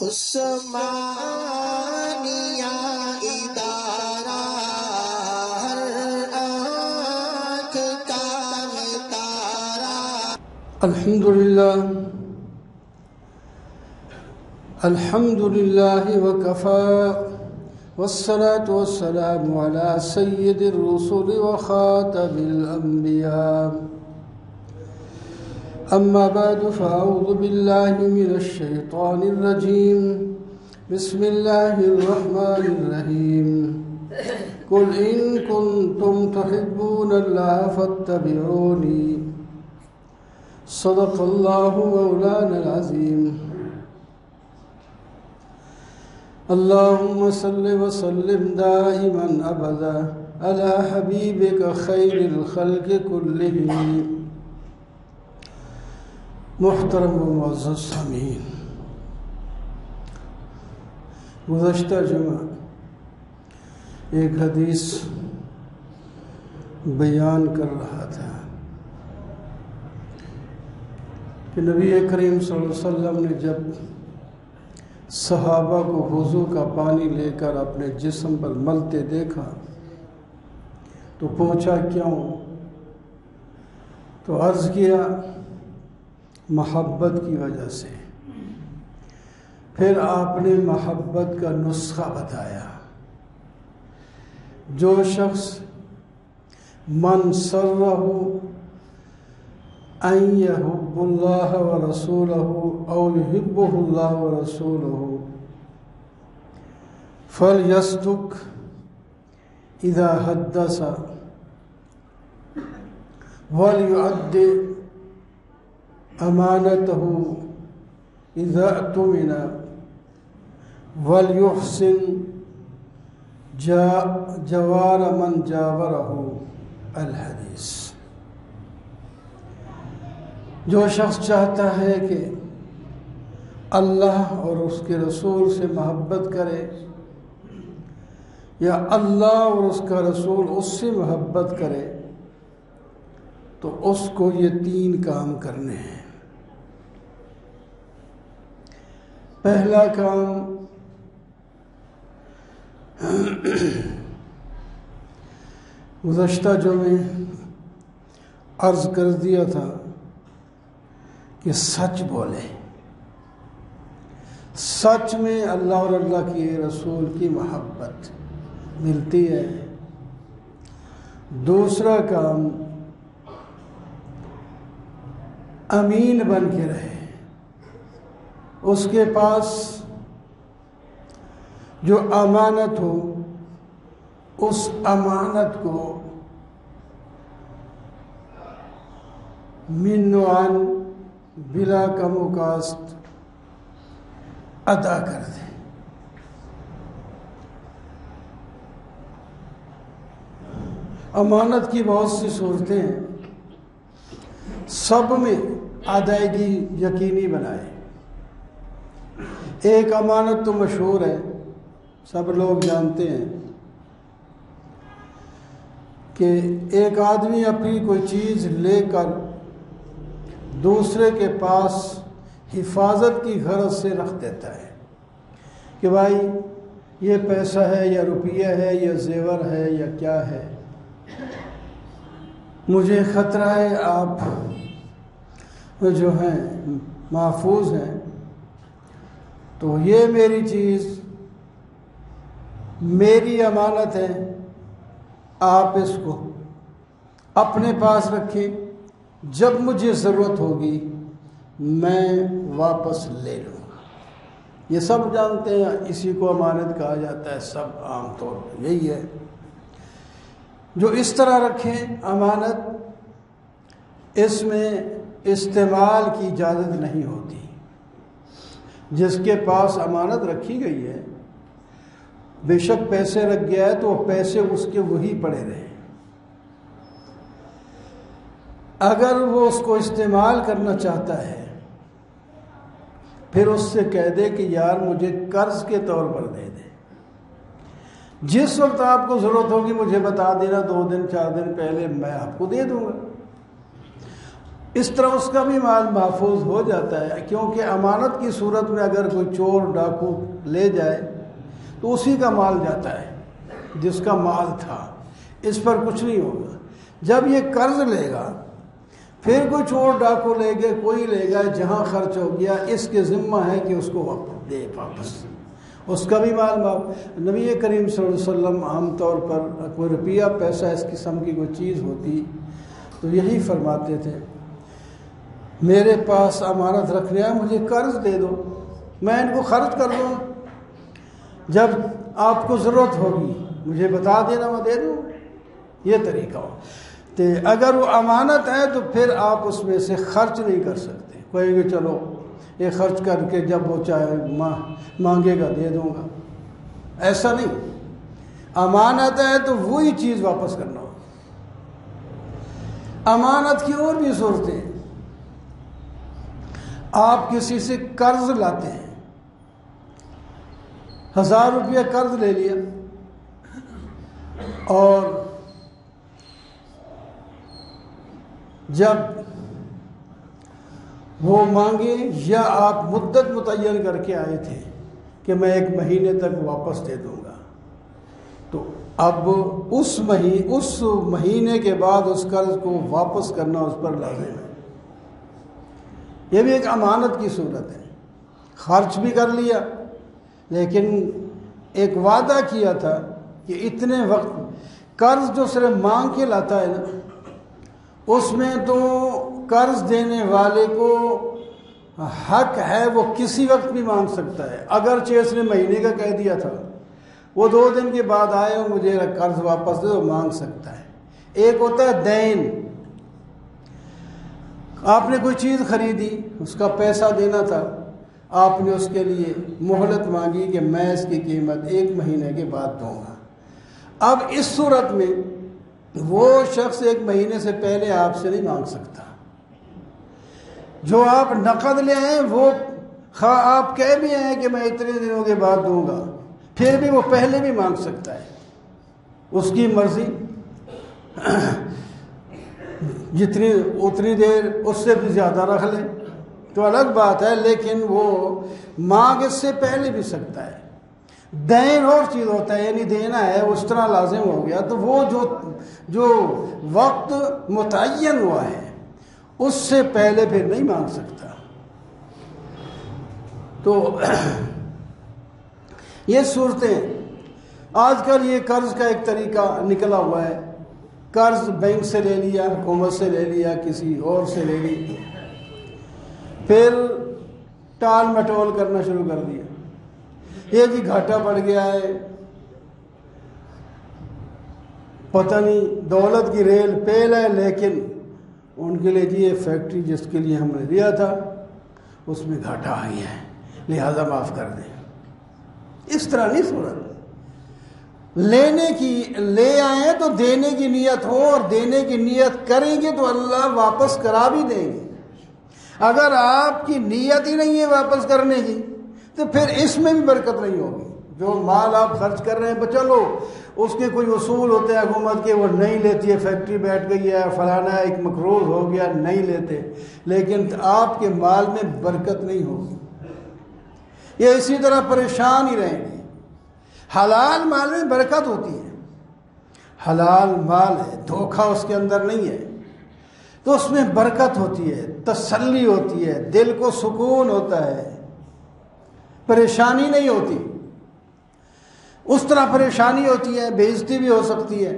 عثمانیہ ادارہ ہر آنکھ کا تارا۔ الحمدللہ وکفا والصلاة والسلام على سید الرسل وخاتم الانبیاء، اما بعد فاعوذ باللہ من الشیطان الرجیم، بسم اللہ الرحمن الرحیم۔ قل ان کنتم تحبون اللہ فاتبعونی، صدق اللہ مولانا العظیم۔ اللہم صل وسلم دائما ابدا علی حبیبک خیر الخلق کلہم۔ محترم و معزز سامعین، گزشتہ جمعہ ایک حدیث بیان کر رہا تھا کہ نبی کریم صلی اللہ علیہ وسلم نے جب صحابہ کو وضو کا پانی لے کر اپنے جسم پر ملتے دیکھا تو پوچھا کیوں؟ تو عرض کیا محبت کی وجہ سے۔ پھر آپ نے محبت کا نسخہ بتایا۔ جو شخص من سرہ ان یحب اللہ ورسولہ او یحبہ اللہ ورسولہ فلیصدق اذا حدث ولیؤد امانتہ اذا اؤتمن ولیحسن جوار من جاورہ الحدیث۔ جو شخص چاہتا ہے کہ اللہ اور اس کے رسول سے محبت کرے، یا اللہ اور اس کا رسول اس سے محبت کرے، تو اس کو یہ 3 کام کرنے ہیں۔ پہلا کام گزشتہ جمعے عرض کر دیا تھا کہ سچ بولے۔ سچ میں اللہ اور اللہ کے رسول کی محبت ملتی ہے۔ دوسرا کام امین بن کے رہے۔ اس کے پاس جو امانت ہو، اس امانت کو من و عن بلا کم و کاست ادا کر دے۔ امانت کی بہت سی صورتیں ہیں، سب میں ادائیگی یقینی بنائے۔ ایک امانت تو مشہور ہے، سب لوگ جانتے ہیں کہ ایک آدمی اپنی کوئی چیز لے کر دوسرے کے پاس حفاظت کی غرض سے رکھ دیتا ہے کہ بھائی یہ پیسہ ہے یا روپیہ ہے یا زیور ہے یا کیا ہے، مجھے خطرہ ہے آپ جو ہیں محفوظ ہیں، تو یہ میری چیز میری امانت ہے، آپ اس کو اپنے پاس رکھیں، جب مجھے ضرورت ہوگی میں واپس لے لوں گا۔ یہ سب جانتے ہیں، اسی کو امانت کہا جاتا ہے، سب عام طور پر یہی ہے۔ جو اس طرح رکھیں امانت، اس میں استعمال کی اجازت نہیں ہوتی۔ جس کے پاس امانت رکھی گئی ہے، بے شک پیسے رکھ گیا ہے تو وہ پیسے اس کے وہی پڑے رہے۔ اگر وہ اس کو استعمال کرنا چاہتا ہے، پھر اس سے کہہ دے کہ یار مجھے قرض کے طور پر دے دے، جس وقت آپ کو ضرورت ہوگی مجھے بتا دینا، 2 دن 4 دن پہلے میں آپ کو دے دوں گا۔ اس طرح اس کا بھی مال محفوظ ہو جاتا ہے، کیونکہ امانت کی صورت میں اگر کوئی چور ڈاکو لے جائے تو اسی کا مال جاتا ہے جس کا مال تھا، اس پر کچھ نہیں ہوگا۔ جب یہ قرض لے گا پھر کوئی چور ڈاکو لے گا، کوئی لے گا، جہاں خرچ ہو گیا اس کے ذمہ ہے کہ اس کو دے واپس، اس کا بھی مال نبی کریم صلی اللہ علیہ وسلم عام طور پر کوئی روپیہ پیسہ اس قسم کی کوئی چیز ہوتی تو یہی فرماتے تھے، میرے پاس امانت رکھنے آئے، مجھے قرض دے دو، میں ان کو خرچ کر دوں، جب آپ کو ضرورت ہوگی مجھے بتا دینا، میں دے دوں۔ یہ طریقہ ہو تو اگر وہ امانت ہے تو پھر آپ اس میں سے خرچ نہیں کر سکتے، کوئی کہ چلو یہ خرچ کر کے جب وہ چاہے مانگے گا دے دوں گا، ایسا نہیں۔ امانت ہے تو وہی چیز واپس کرنا ہوگا۔ امانت کی اور بھی صورتیں، آپ کسی سے قرض لاتے ہیں، 1000 روپیہ قرض لے لیا اور جب وہ مانگے یا آپ مدت متعین کر کے آئے تھے کہ میں 1 مہینے تک واپس دے دوں گا، تو اب اس مہینے کے بعد اس قرض کو واپس کرنا اس پر لازم ہے۔ یہ بھی ایک امانت کی صورت ہے، خرچ بھی کر لیا لیکن ایک وعدہ کیا تھا کہ اتنے وقت، قرض جو صرف مانگ کے لاتا ہے نا، اس میں تو قرض دینے والے کو حق ہے وہ کسی وقت بھی مانگ سکتا ہے، اگرچہ اس نے مہینے کا کہہ دیا تھا، وہ 2 دن کے بعد آئے اور مجھے قرض واپس دے تو مانگ سکتا ہے۔ ایک ہوتا ہے دین، آپ نے کوئی چیز خریدی، اس کا پیسہ دینا تھا، آپ نے اس کے لیے مہلت مانگی کہ میں اس کی قیمت 1 مہینے کے بعد دوں گا۔ اب اس صورت میں وہ شخص 1 مہینے سے پہلے آپ سے نہیں مانگ سکتا۔ جو آپ نقد لے آئے وہ خواہ آپ کہہ بھی آئے کہ میں اتنے دنوں کے بعد دوں گا، پھر بھی وہ پہلے بھی مانگ سکتا ہے، اس کی مرضی، اتنی دیر اس سے بھی زیادہ رکھ لے تو الگ بات ہے، لیکن وہ مانگ اس سے پہلے بھی سکتا ہے۔ دین اور چیز ہوتا ہے، یعنی دینا ہے اس طرح لازم ہو گیا تو وہ جو وقت متعین ہوا ہے اس سے پہلے پھر نہیں مانگ سکتا۔ تو یہ صورتیں، آج کل یہ قرض کا ایک طریقہ نکلا ہوا ہے، قرض بینک سے لے لیا، حکومت سے لے لیا، کسی اور سے لے لی، پھر ٹال مٹول کرنا شروع کر دیا، یہ جی گھاٹا پڑ گیا ہے، پتہ نہیں دولت کی ریل پیل ہے، لیکن ان کے لیے جی یہ فیکٹری جس کے لیے ہم نے دیا تھا اس میں گھاٹا آ گیا ہے لہذا معاف کر دیں۔ اس طرح نہیں صورت، لینے کی لے آئیں تو دینے کی نیت ہو، اور دینے کی نیت کریں گے تو اللہ واپس کرا بھی دیں گے۔ اگر آپ کی نیت ہی نہیں ہے واپس کرنے کی تو پھر اس میں بھی برکت نہیں ہوگی۔ جو مال آپ خرچ کر رہے ہیں چلو اس کے کوئی اصول ہوتے ہیں حکومت کے، وہ نہیں لیتی ہے، فیکٹری بیٹھ گئی ہے، فلانا ایک مقروض ہو گیا، نہیں لیتے، لیکن آپ کے مال میں برکت نہیں ہوگی، یہ اسی طرح پریشان ہی رہیں گے۔ حلال مال میں برکت ہوتی ہے، حلال مال ہے، دھوکہ اس کے اندر نہیں ہے، تو اس میں برکت ہوتی ہے، تسلی ہوتی ہے، دل کو سکون ہوتا ہے، پریشانی نہیں ہوتی۔ اس طرح پریشانی ہوتی ہے، بے عزتی بھی ہو سکتی ہے،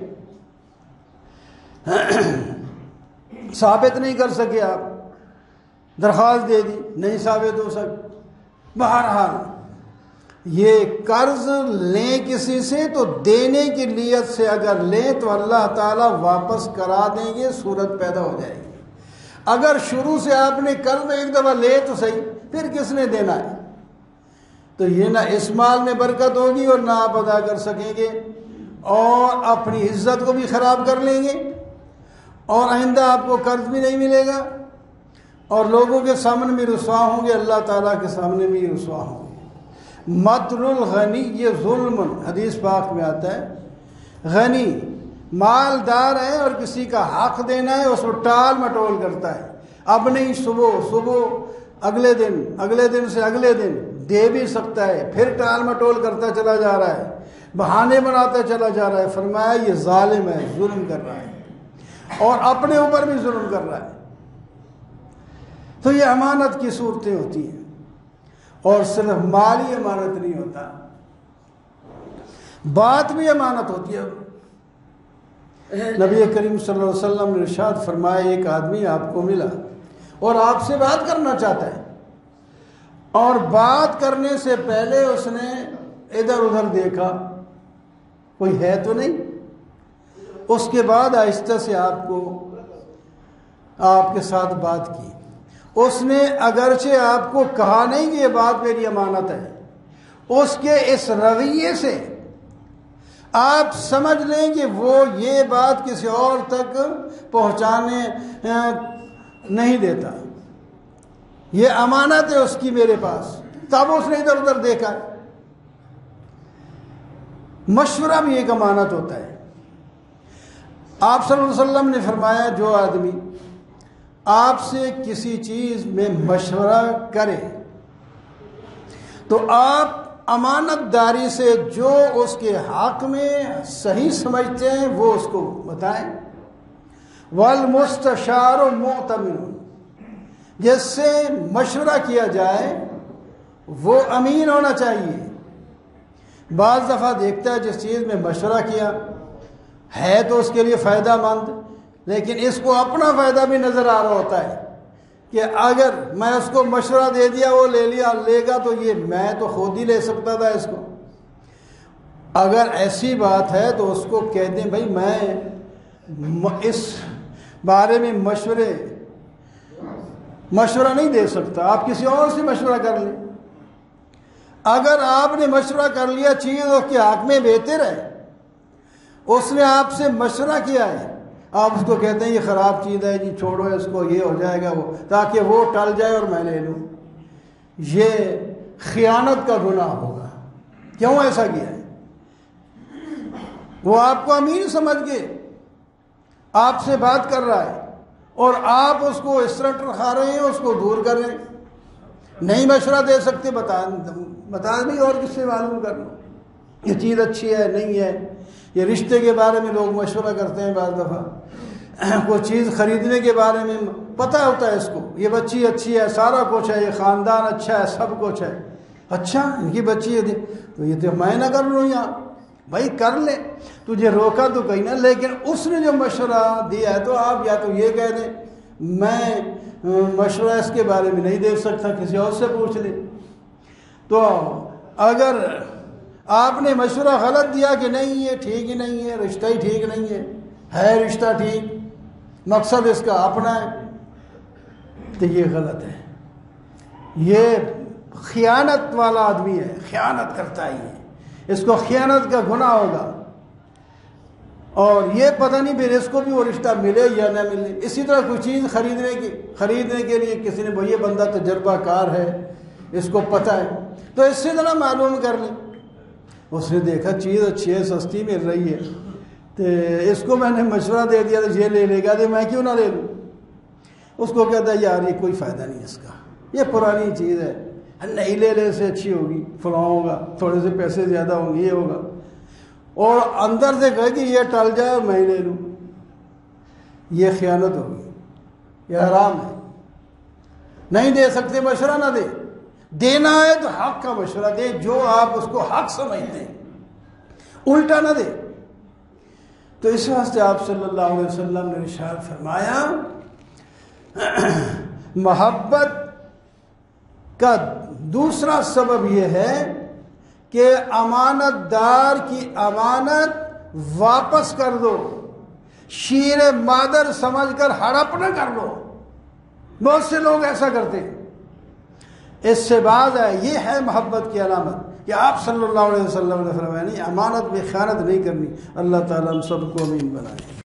ثابت نہیں کر سکے آپ، درخواست دے دی نہیں ثابت ہو سک۔ بہرحال یہ قرض لیں کسی سے تو دینے کی نیت سے اگر لیں تو اللہ تعالیٰ واپس کرا دیں گے، صورت پیدا ہو جائے گی۔ اگر شروع سے آپ نے قرض ایک دفعہ لے تو صحیح، پھر کس نے دینا ہے، تو یہ نہ اس مال میں برکت ہوگی اور نہ آپ ادا کر سکیں گے، اور اپنی عزت کو بھی خراب کر لیں گے، اور آئندہ آپ کو قرض بھی نہیں ملے گا، اور لوگوں کے سامنے بھی رسوا ہوں گے، اللہ تعالیٰ کے سامنے بھی رسوا ہوں گے۔ مطل الغنی یہ ظلم، حدیث پاک میں آتا ہے، غنی مالدار ہے اور کسی کا حق دینا ہے اس کو ٹال مٹول کرتا ہے، اب نہیں، صبح اگلے دن سے اگلے دن دے بھی سکتا ہے، پھر ٹال مٹول کرتا چلا جا رہا ہے، بہانے بناتا چلا جا رہا ہے۔ فرمایا یہ ظالم ہے، ظلم کر رہا ہے اور اپنے اوپر بھی ظلم کر رہا ہے۔ تو یہ امانت کی صورتیں ہوتی ہیں، اور صرف مالی امانت نہیں ہوتا، بات بھی امانت ہوتی ہے۔ نبی کریم صلی اللہ علیہ وسلم نے ارشاد فرمایا ایک آدمی آپ کو ملا اور آپ سے بات کرنا چاہتا ہے، اور بات کرنے سے پہلے اس نے ادھر ادھر دیکھا کوئی ہے تو نہیں، اس کے بعد آہستہ سے آپ کے ساتھ بات کی۔ اس نے اگرچہ آپ کو کہا نہیں کہ یہ بات میری امانت ہے، اس کے اس رویے سے آپ سمجھ لیں کہ وہ یہ بات کسی اور تک پہنچانے نہیں دیتا، یہ امانت ہے اس کی میرے پاس۔ تب اس نے ادھر ادھر دیکھا۔ مشورہ بھی ایک امانت ہوتا ہے۔ آپ صلی اللہ علیہ وسلم نے فرمایا جو آدمی آپ سے کسی چیز میں مشورہ کرے تو آپ امانت داری سے جو اس کے حق میں صحیح سمجھتے ہیں وہ اس کو بتائیں۔ والمستشار مؤتمن، جس سے مشورہ کیا جائے وہ امین ہونا چاہیے۔ بعض دفعہ دیکھتا ہے جس چیز میں مشورہ کیا ہے تو اس کے لیے فائدہ مند، لیکن اس کو اپنا فائدہ بھی نظر آ رہا ہوتا ہے کہ اگر میں اس کو مشورہ دے دیا وہ لے گا تو یہ میں تو خود ہی لے سکتا تھا اس کو۔ اگر ایسی بات ہے تو اس کو کہہ دیں بھائی میں اس بارے میں مشورہ نہیں دے سکتا، آپ کسی اور سے مشورہ کر لیں۔ اگر آپ نے مشورہ کر لیا چیز اس کے حق میں بہتر ہے، اس نے آپ سے مشورہ کیا ہے، آپ اس کو کہتے ہیں یہ خراب چیز ہے جی چھوڑو اس کو، یہ ہو جائے گا وہ، تاکہ وہ ٹل جائے اور میں لے لوں، یہ خیانت کا گناہ ہوگا۔ کیوں ایسا کیا ہے؟ وہ آپ کو امین سمجھ کے آپ سے بات کر رہا ہے اور آپ اس کو اس طرح ٹرخا رہے ہیں، اس کو دور کر رہے ہیں۔ نہیں مشورہ دے سکتے، بتا نہیں اور کس سے معلوم کر لو یہ چیز اچھی ہے نہیں ہے۔ یہ رشتے کے بارے میں لوگ مشورہ کرتے ہیں، بعض دفعہ کوئی چیز خریدنے کے بارے میں پتہ ہوتا ہے اس کو، یہ بچی اچھی ہے، سارا کچھ ہے، یہ خاندان اچھا ہے، سب کچھ ہے، اچھا ان کی بچی ہے تو یہ تو میں نہ کر لوں یہاں، بھائی کر لے، تجھے روکا تو کہیں نہ، لیکن اس نے جو مشورہ دیا ہے تو آپ یا تو یہ کہہ دیں میں مشورہ اس کے بارے میں نہیں دے سکتا، کسی اور سے پوچھ لیں۔ تو اگر آپ نے مشورہ غلط دیا کہ نہیں یہ ٹھیک ہی نہیں ہے، رشتہ ہی ٹھیک نہیں ہے رشتہ ٹھیک، مقصد اس کا اپنا ہے، تو یہ غلط ہے، یہ خیانت والا آدمی ہے، خیانت کرتا ہی ہے، اس کو خیانت کا گناہ ہوگا، اور یہ پتہ نہیں پھر اس کو بھی وہ رشتہ ملے یا نہ ملے۔ اسی طرح کوئی چیز خریدنے کے لیے کسی نے یہ بندہ تجربہ کار ہے، اس کو پتہ ہے، تو اس سے ذرا معلوم کر لیں۔ اس نے دیکھا چیز اچھی ہے، سستی مل رہی ہے، تو اس کو میں نے مشورہ دے دیا تو یہ لے لے گا تو میں کیوں نہ لے لوں۔ اس کو کہتا ہے یار یہ کوئی فائدہ نہیں اس کا، یہ پرانی چیز ہے، نہیں لے لے سے اچھی ہوگی، فلاں ہوگا، تھوڑے سے پیسے زیادہ ہوں گے، یہ ہوگا، اور اندر سے کہے کہ یہ ٹل جائے اور میں لے لوں، یہ خیانت ہوگی، یہ حرام ہے۔ نہیں دے سکتے مشورہ نہ دے، دینا ہے تو حق کا مشورہ دے، جو آپ اس کو حق سمجھتے ہیں، الٹا نہ دے۔ تو اس واسطے آپ صلی اللہ علیہ وسلم نے ارشاد فرمایا محبت کا دوسرا سبب یہ ہے کہ امانت دار کی امانت واپس کر دو، شیر مادر سمجھ کر ہڑپ نہ کر لو۔ بہت سے لوگ ایسا کرتے ہیں، اس سے بعض ہے، یہ ہے محبت کی علامت کہ آپ صلی اللہ علیہ وسلم نے فرمایا نہیں، امانت میں خیانت نہیں کرنی۔ اللہ تعالیٰ ہم سب کو امین بنائے۔